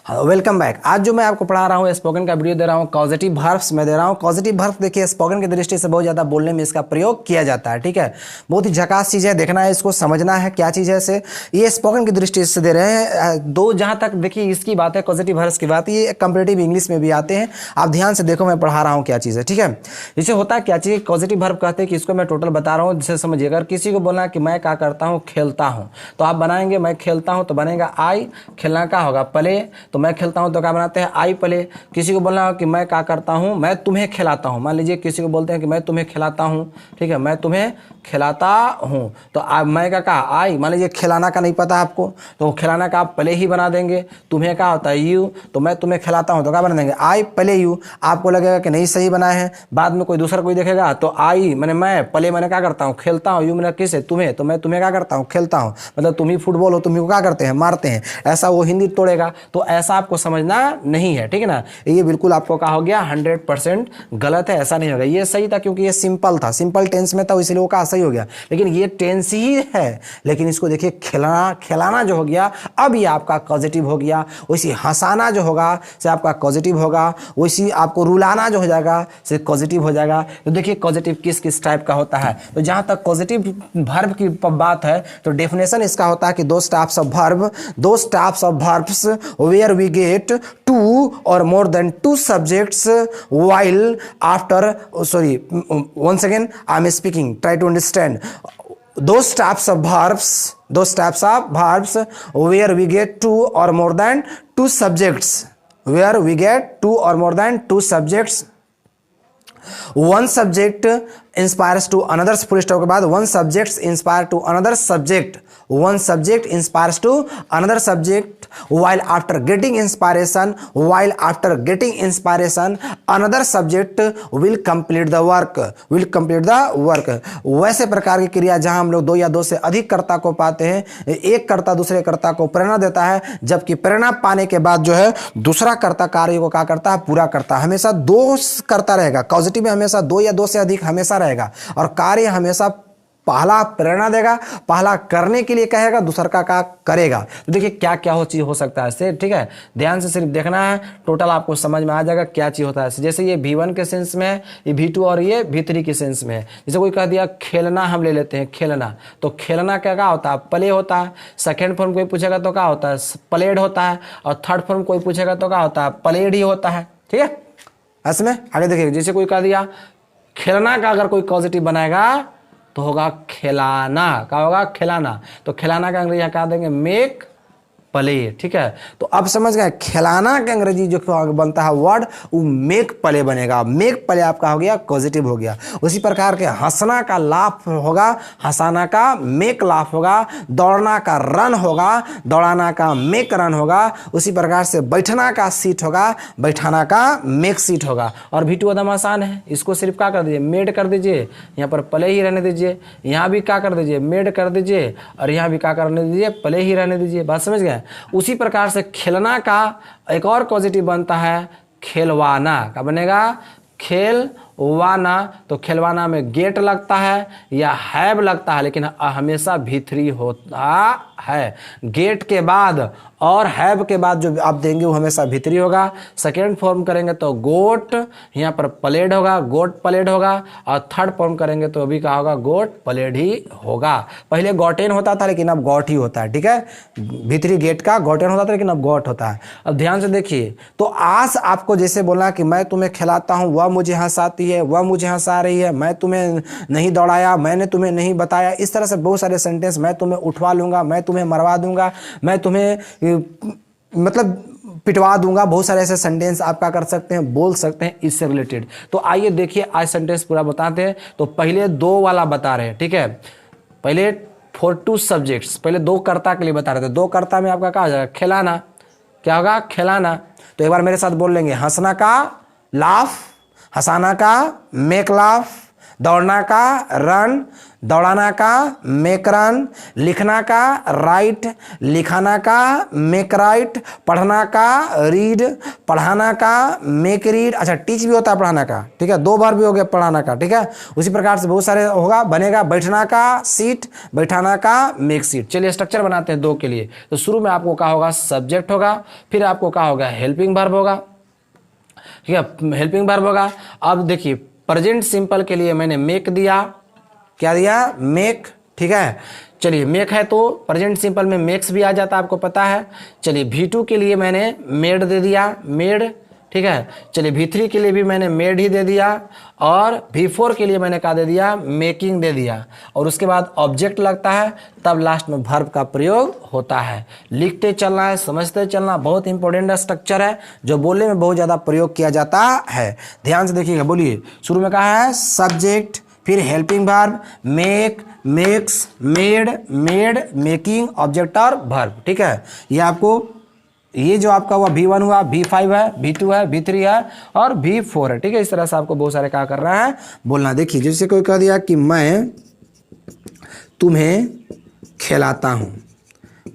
Welcome back. आज जो मैं आपको पढ़ा रहा हूँ स्पोकन का वीडियो दे रहा हूँ, कॉजेटिव वर्ब्स में दे रहा हूँ। कॉजेटिव वर्ब देखिए स्पोकन की दृष्टि से बहुत ज़्यादा बोलने में इसका प्रयोग किया जाता है। ठीक है, बहुत ही झकास चीज़ है, देखना है, इसको समझना है क्या चीज़ है। इसे ये स्पोकन की दृष्टि से दे रहे हैं। दो जहाँ तक देखिए इसकी बात है, कॉजेटिव वर्ब्स की बात, ये कंपेरेटिव इंग्लिश में भी आते हैं। आप ध्यान से देखो, मैं पढ़ा रहा हूँ क्या चीज़ है। ठीक है, इसे होता है क्या चीज़, पॉजिटिव वर्ब कहते हैं कि इसको मैं टोटल बता रहा हूँ जिसे समझिए। अगर किसी को बोलना कि मैं क्या करता हूँ, खेलता हूँ, तो आप बनाएंगे मैं खेलता हूँ तो बनेगा आई, खेलना का होगा प्ले, तो मैं खेलता हूँ तो क्या बनाते हैं आई प्ले। किसी को बोलना हो कि मैं क्या करता हूँ, मैं तुम्हें खिलाता हूँ, मान लीजिए किसी को बोलते हैं कि मैं तुम्हें खिलाता हूँ, ठीक है, मैं तुम्हें खिलाता हूँ, तो आप मैं का कहा आई, मान लीजिए खिलाना का नहीं पता आपको तो खिलाना का आप प्ले ही बना देंगे। तुम्हें क्या होता है यू, तो मैं तुम्हें खिलाता हूँ तो क्या बना देंगे आई प्ले यू। आपको लगेगा कि नहीं सही बना है, बाद में कोई दूसरा कोई देखेगा तो आई मैंने मैं, प्ले मैंने क्या करता हूँ खेलता हूँ, यू मैंने किसे तुम्हें, तो मैं तुम्हें क्या करता हूँ खेलता हूँ, मतलब तुम ही फुटबॉल हो, तुम ही को क्या करते हैं मारते हैं, ऐसा वो हिंदी तोड़ेगा। तो ऐसा आपको समझना नहीं है, ठीक है ना। ये बिल्कुल आपको कहा हो गया 100% गलत है, ऐसा नहीं होगा। ये सही था क्योंकि ये सिंपल था, सिंपल टेंस में था, इसलिए वो कहा सही हो गया। लेकिन ये टेंस ही है, लेकिन इसको देखिए खिलाना, खिलाना जो हो गया अब ये आपका पॉजिटिव हो गया। वैसी हंसाना जो होगा से आपका पॉजिटिव होगा, वैसी आपको रुलाना जो हो जाएगा से पॉजिटिव हो जाएगा। तो देखिए पॉजिटिव किस किस टाइप का होता है। तो जहां तक पॉजिटिव वर्ब की बात है तो डेफिनेशन इसका होता है कि those types of verbs where we get two or more than two subjects while after sorry once again I am speaking, try to understand. Those types of verbs where we get two or more than two subjects, where we get two or more than two subjects, one subject inspires to another, full stop के बाद one subject inspire to another subject, one subject inspires to another subject while after getting inspiration another subject will complete the work, वैसे प्रकार की क्रिया जहां हम लोग दो या दो से अधिक कर्ता को पाते हैं, एक कर्ता दूसरे कर्ता को प्रेरणा देता है, जबकि प्रेरणा पाने के बाद जो है दूसरा कर्ता कार्य को क्या करता है पूरा करता है। हमेशा दो करता रहेगा, पॉजिटिव में हमेशा दो या दो से अधिक हमेशा रहेगा, और कार्य हमेशा पहला प्रेरणा देगा, पहला करने के लिए कहेगा, दूसरा का करेगा। तो देखिए क्या क्या हो सकता है इससे, ठीक है, ध्यान से सिर्फ देखना है, टोटल आपको समझ में आ जाएगा क्या चीज होता है। जैसे ये V1 के सेंस में है, ये V2 और ये V3 के सेंस में है। जैसे कोई कह दिया खेलना, हम ले लेते हैं खेलना, तो खेलना क्या होता है प्ले होता है। सेकेंड फॉर्म कोई पूछेगा तो क्या होता है प्लेड होता है, और थर्ड फॉर्म कोई पूछेगा तो क्या होता है प्लेड ही होता है। ठीक है, इसमें आगे देखिए, जैसे कोई कह दिया खेलना का अगर कोई पॉजिटिव बनाएगा तो होगा खिलाना, क्या होगा खिलाना, तो खिलाना का अंग्रेजी क्या देंगे मेक प्ले। ठीक है, तो अब समझ गए खिलाना का अंग्रेजी जो बनता है वर्ड वो मेक प्ले बनेगा। मेक प्ले आपका हो गया पॉजिटिव हो गया। उसी प्रकार के हंसना का लाफ होगा, हंसाना का मेक लाफ होगा, दौड़ना का रन होगा, दौड़ाना का मेक रन होगा। उसी प्रकार से बैठना का सीट होगा, बैठाना का मेक सीट होगा। और V2 एकदम आसान है, इसको सिर्फ क्या कर दीजिए मेड कर दीजिए, यहाँ पर प्ले ही रहने दीजिए, यहाँ भी क्या कर दीजिए मेड कर दीजिए, और यहाँ भी क्या करने दीजिए प्ले ही रहने दीजिए। बात समझ गए। उसी प्रकार से खेलना का एक और पॉजिटिव बनता है खेलवाना, क्या बनेगा खेलवाना। तो खेलवाना में गेट लगता है या हैव लगता है, लेकिन हमेशा V3 होता है। गेट के बाद और हैव के बाद जो आप देंगे वो हमेशा V3 होगा। सेकेंड फॉर्म करेंगे तो गोट, यहाँ पर प्लेड होगा, गोट प्लेड होगा, और थर्ड फॉर्म करेंगे तो अभी क्या होगा गोट प्लेड ही होगा। पहले गॉटेन होता था लेकिन अब गॉट ही होता है। ठीक है, V3 गेट का गॉटेन होता था लेकिन अब गॉट होता है। अब ध्यान से देखिए, तो आज आपको जैसे बोलना कि मैं तुम्हें खिलाता हूँ, वह मुझे हंसाती है, वह मुझे हंसा रही है, मैं तुम्हें नहीं दौड़ाया, मैंने तुम्हें नहीं बताया, इस तरह से बहुत सारे सेंटेंस, मैं तुम्हें उठवा लूंगा, मैं तुम्हें मरवा दूंगा, मैं तुम्हें मतलब पिटवा दूंगा, बहुत सारे ऐसे सेंटेंस आप क्या कर सकते हैं बोल सकते हैं इससे रिलेटेड। तो आइए देखिए आज सेंटेंस पूरा बताते हैं। तो पहले दो वाला बता रहे हैं, ठीक है, पहले फॉर टू सब्जेक्ट्स, पहले दो कर्ता के लिए बता रहे थे। दो कर्ता में आपका क्या हो जाएगा खिलाना, क्या होगा खिलाना। तो एक बार मेरे साथ बोल लेंगे, हंसना का लाफ, हंसाना का मेक लाफ, दौड़ना का रन, दौड़ाना का मेक रन, लिखना का राइट, लिखाना का मेक राइट, पढ़ना का रीड, पढ़ाना का मेक रीड। अच्छा टीच भी होता है पढ़ाना का, ठीक है, 2 बार भी हो गया पढ़ाना का, ठीक है। उसी प्रकार से बहुत सारे होगा बनेगा, बैठना का सीट, बैठाना का मेक सीट। चलिए स्ट्रक्चर बनाते हैं 2 के लिए। तो शुरू में आपको क्या होगा, सब्जेक्ट होगा, फिर आपको क्या होगा, हेल्पिंग वर्ब होगा, ठीक है, हेल्पिंग वर्ब होगा। अब देखिए प्रेजेंट सिंपल के लिए मैंने मेक दिया, क्या दिया, मेक, ठीक है। चलिए मेक है तो प्रेजेंट सिंपल में मेक्स भी आ जाता है, आपको पता है। चलिए V2 के लिए मैंने मेड दे दिया, मेड, ठीक है। चलिए V3 के लिए भी मैंने मेड ही दे दिया, और V4 के लिए मैंने क्या दे दिया, मेकिंग दे दिया। और उसके बाद ऑब्जेक्ट लगता है, तब लास्ट में वर्ब का प्रयोग होता है। लिखते चलना है, समझते चलना, बहुत इंपॉर्टेंट स्ट्रक्चर है जो बोलने में बहुत ज़्यादा प्रयोग किया जाता है। ध्यान से देखिएगा, बोलिए। शुरू में कहा है सब्जेक्ट, फिर helping verb, make, makes, made, made, making, object और वर्ब, ठीक है। ये आपको, ये जो आपका हुआ V1 हुआ, V5 है, V2 है, V3 है और V4 है, ठीक है। इस तरह से आपको बहुत सारे क्या करना है, बोलना। देखिए जैसे कोई कह दिया कि मैं तुम्हें खिलाता हूँ,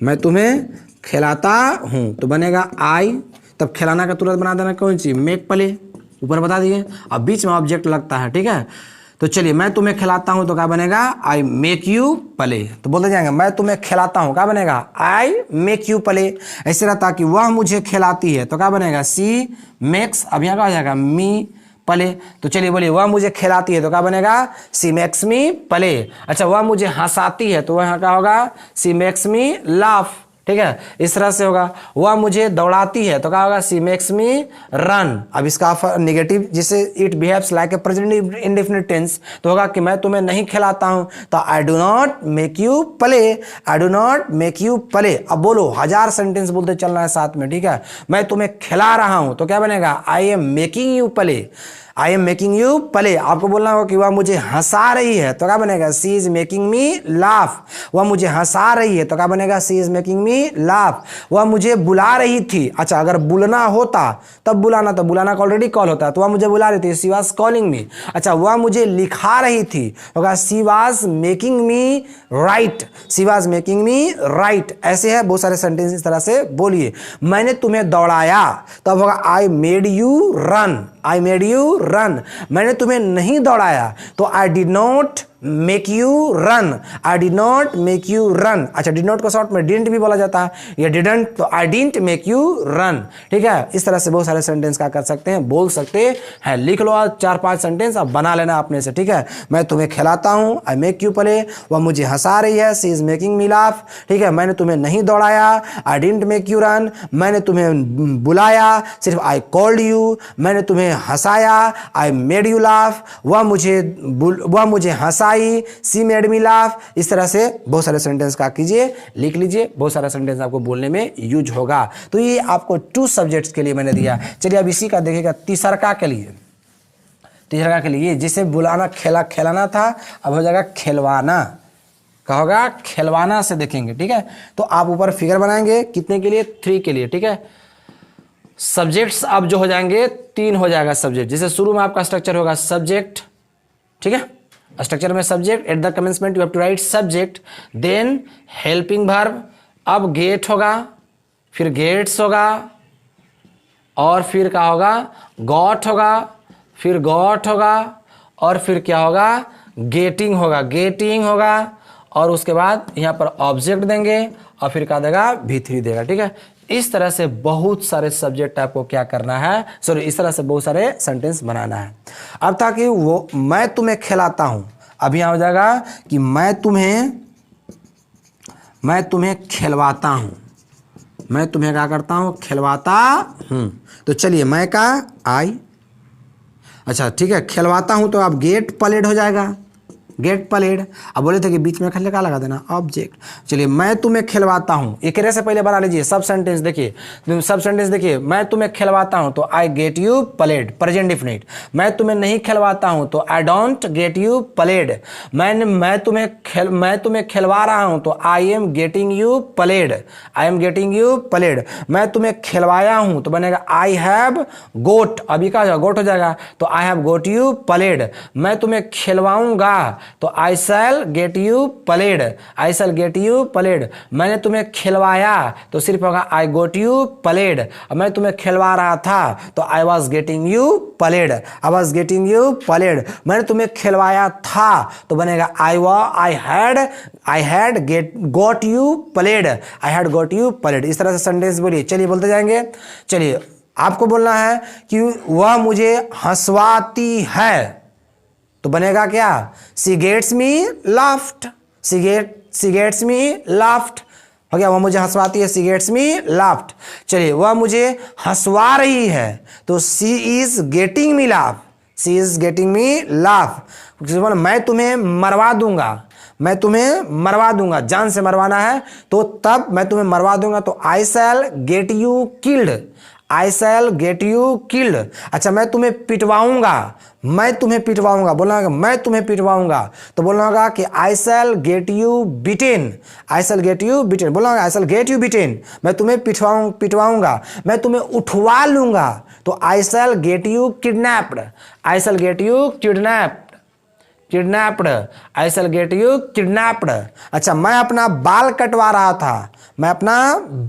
मैं तुम्हें खिलाता हूँ, तो बनेगा आई, तब खिलाना का तुरंत बना देना कौन सी, मेक प्ले, ऊपर बता दिए। अब बीच में ऑब्जेक्ट लगता है, ठीक है। तो चलिए मैं तुम्हें खिलाता हूं तो क्या बनेगा, आई मेक यू प्ले। तो बोलते जाएंगे मैं तुम्हें खिलाता हूं, क्या बनेगा, आई मेक यू प्ले। ऐसे रहता कि वह मुझे खिलाती है तो क्या बनेगा, सी मेक्स, अब यहाँ क्या हो जाएगा, मी प्ले। तो चलिए बोलिए, वह मुझे खिलाती है तो क्या बनेगा, सी मेक्स मी प्ले। अच्छा वह मुझे हंसाती है तो वह क्या होगा, सी मेक्स मी लाफ, ठीक है। इस तरह से होगा, वह मुझे दौड़ाती है तो क्या होगा, सी मेक्स मी रन। अब इसका नेगेटिव, जिसे it behaves like a present indefinite tense, तो होगा कि मैं तुम्हें नहीं खिलाता हूं, तो I do not make you play, I do not make you play. अब बोलो 1000 सेंटेंस बोलते चलना है साथ में, ठीक है। मैं तुम्हें खिला रहा हूं तो क्या बनेगा, I am making you play, I am making you play. आपको बोलना होगा कि वह मुझे हंसा रही है तो क्या बनेगा, सी इज मेकिंग मी लाफ। वह मुझे हंसा रही है तो क्या बनेगा, सी इज मेकिंग मी लाफ। वह मुझे बुला रही थी, अच्छा अगर बुलना होता तब बुलाना, तो बुलाना का ऑलरेडी कॉल होता है, तो वह मुझे बुला रही थी, सी वाज कॉलिंग मी। अच्छा वह मुझे लिखा रही थी होगा, she was making me right, she was making me right. ऐसे है बहुत सारे सेंटेंस, इस तरह से बोलिए। मैंने तुम्हें दौड़ाया तब होगा, I made you run, I made you run. मैंने तुम्हें नहीं दौड़ाया तो I did not make you run, I did not make you run. अच्छा डिड नॉट को शॉर्ट में डिडंट भी बोला जाता है, ये डिडंट तो I didn't make you run, ठीक है। इस तरह से बहुत सारे सेंटेंस क्या कर सकते हैं, बोल सकते हैं। लिख लो 4-5 सेंटेंस, अब बना लेना अपने से, ठीक है। मैं तुम्हें खिलाता हूँ, आई मेक यू प्ले, वह मुझे हंसा रही है, सी इज मेकिंग मी लाफ, ठीक है। मैंने तुम्हें नहीं दौड़ाया, I didn't make you run. मैंने तुम्हें बुलाया, सिर्फ आई कॉल्ड यू। मैंने तुम्हें हंसाया, आई मेड यू लाफ। वह मुझे हंसा, सी मेड मी लाफ। इस तरह से बहुत सारे सेंटेंस का कीजिए, लिख लीजिए, बहुत सारा सेंटेंस आपको बोलने में यूज होगा। तो ये आपको 2 सब्जेक्ट्स के लिए मैंने दिया। चलिए अब इसी का देखिएगा तीसरा के लिए, तीसरा के लिए जिसे बुलाना खिलाना था, अब हो जाएगा खिलवाना, क्या होगा, खिलवाना से देखेंगे, ठीक है। तो आप ऊपर फिगर बनाएंगे कितने के लिए, 3 के लिए, ठीक है। सब्जेक्ट्स अब जो हो जाएंगे 3 हो जाएगा सब्जेक्ट। जैसे शुरू में आपका स्ट्रक्चर होगा सब्जेक्ट, ठीक है। स्ट्रक्चर में subject, at the commencement you have to write subject, then helping verb, अब गेट होगा, फिर गेट्स होगा, और फिर क्या होगा, गॉट होगा, फिर गॉट होगा, और फिर क्या होगा, गेटिंग होगा, गेटिंग होगा, और उसके बाद यहाँ पर ऑब्जेक्ट देंगे, और फिर क्या देगा, V3 देगा, ठीक है। इस तरह से बहुत सारे सब्जेक्ट आपको क्या करना है, सॉरी इस तरह से बहुत सारे सेंटेंस बनाना है। अब था कि वो मैं तुम्हें खिलाता हूं, अब यहां हो जाएगा कि मैं तुम्हें खिलवाता हूं, मैं तुम्हें क्या करता हूं, खिलवाता हूं। तो चलिए मैं का आई, अच्छा ठीक है, खिलवाता हूं तो अब गेट प्लेड हो जाएगा, गेट प्लेड। अब बोले थे कि बीच में खिलने का लगा देना, ऑब्जेक्ट। चलिए मैं तुम्हें खिलवाता हूं, एक तरह से पहले बना लीजिए सब सेंटेंस। देखिए सब सेंटेंस देखिए, मैं तुम्हें खिलवाता हूं तो I get you played, present definite. मैं तुम्हें नहीं खिलवाता हूं तो I don't get you played. मैं तुम्हें खिलवा रहा हूं तो I am getting you played, I am getting you played. मैं तुम्हें खिलवाया हूं तो बनेगा आई हैव गोट, अभी का गोट हो जाएगा, तो I have got you played. मैं तुम्हें खिलवाऊंगा तो I shall get you played, I shall get you played. मैंने तुम्हें खिलवाया तो सिर्फ होगा आई गोट यू प्लेड। मैं तुम्हें खिलवा रहा था तो आई was getting you played, I was getting you played. मैंने तुम्हें खिलवाया था तो बनेगा I had got you played, I had got you played. इस तरह से सेंटेंस बोलिए। चलिए बोलते जाएंगे। चलिए आपको बोलना है कि वह मुझे हंसवाती है तो बनेगा क्या, सी गेट्स मी लाफ्ड, सी गेट्स मी लाफ्ड हो गया। वह मुझे हंसवाती है, सी गेट्स मी लाफ्ड। चलिए वह मुझे हंसवा रही है तो she is getting me laugh, she is getting me laugh. मैं तुम्हें मरवा दूंगा, मैं तुम्हें मरवा दूंगा, जान से मरवाना है तो तब मैं तुम्हें मरवा दूंगा तो I shall get you killed, I shall get you killed. अच्छा मैं तुम्हें पिटवाऊंगा, मैं तुम्हें पिटवाऊंगा, बोलना होगा मैं तुम्हें पिटवाऊंगा तो बोलना होगा कि I shall get you beaten, I shall get you beaten. बोलना होगा आई शैल गेट यू बिटेन, मैं तुम्हें पिटवाऊंगा। मैं तुम्हें उठवा लूंगा तो I shall get you kidnapped, I shall get you kidnapped, kidnapped, I shall get you kidnapped. अच्छा मैं अपना बाल कटवा रहा था, मैं अपना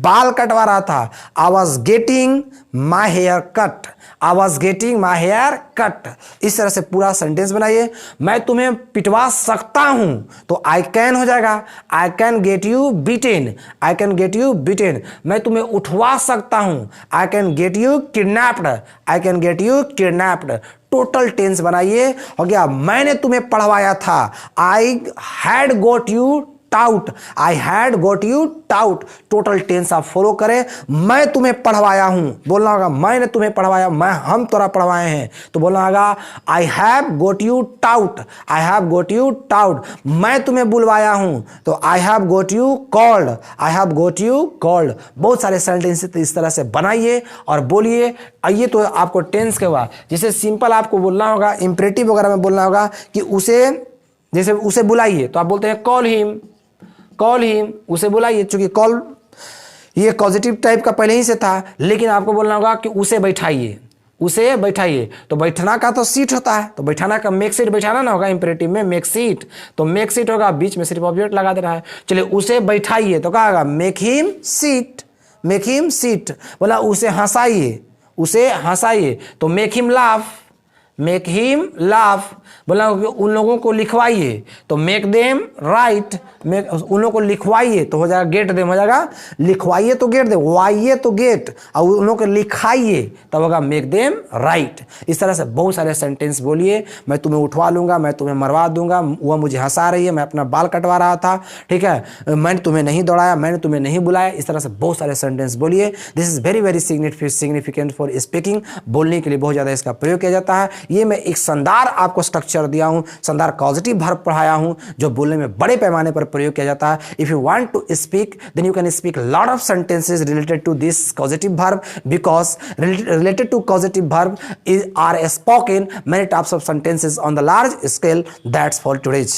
बाल कटवा रहा था, I was getting my hair cut, I was getting my hair cut. इस तरह से पूरा सेंटेंस बनाइए। मैं तुम्हें पिटवा सकता हूं तो आई कैन हो जाएगा, I can get you beaten, I can get you beaten. मैं तुम्हें उठवा सकता हूं, I can get you kidnapped, I can get you kidnapped. Total tense बनाइए। हो गया मैंने तुम्हें पढ़वाया था, I had got you taught, I had got you taught. Total tense आप फॉलो करें। मैं तुम्हें पढ़वाया हूं, बोलना होगा मैंने तुम्हें पढ़वाया, हम तोरा पढ़वाए हैं तो बोलना होगा आई have got you taught, I have got you taut. मैं तुम्हें बुलवाया हूं तो I have got you called, I have got you called. बहुत सारे सेंटेंस इस तरह से बनाइए और बोलिए। आइए तो आपको टेंस के हुआ, जैसे सिंपल आपको बोलना होगा, इंपरेटिव वगैरह में बोलना होगा कि उसे, जैसे उसे बुलाइए तो आप बोलते हैं कॉल हिम, कॉल हिम, उसे बुलाइए। चूंकि कॉल ये पॉजिटिव टाइप का पहले ही से था, लेकिन आपको बोलना होगा कि उसे बैठाइए, उसे बैठाइए। तो बैठना का तो सीट होता है, तो बैठाना का मेक सीट बैठाना ना होगा इंपरेटिव में, मेक सीट। तो मेक सीट होगा, बीच में सिर्फ ऑब्जेक्ट लगा देना है। चलिए उसे बैठाइए तो क्या होगा, make him seat, make him seat. बोला उसे हंसाइए, उसे हंसाइए तो make him laugh, make him laugh. बोला उन लोगों को लिखवाइए तो मेक देम राइट, उन लोगों को लिखवाइए तो हो जाएगा गेट देम, हो जाएगा लिखवाइए तो गेट दे, वाइए तो गेट, और उन लोगों को लिखाइए तब होगा मेक देम राइट। इस तरह से बहुत सारे सेंटेंस बोलिए। मैं तुम्हें उठवा लूंगा, मैं तुम्हें मरवा दूंगा, वह मुझे हंसा रही है, मैं अपना बाल कटवा रहा था, ठीक है, मैंने तुम्हें नहीं दौड़ाया, मैंने तुम्हें नहीं बुलाया। इस तरह से बहुत सारे सेंटेंस बोलिए। This is very very significant for speaking. बोलने के लिए बहुत ज़्यादा इसका प्रयोग किया जाता है। ये मैं एक शानदार आपको स्ट्रक्चर दिया हूं, शानदार कॉजेटिव वर्ब पढ़ाया हूं जो बोलने में बड़े पैमाने पर प्रयोग किया जाता है। If you want to speak then you can speak lot of sentences related to this causative verb, because related to causative verb are spoken many types of sentences on the large scale. That's for today's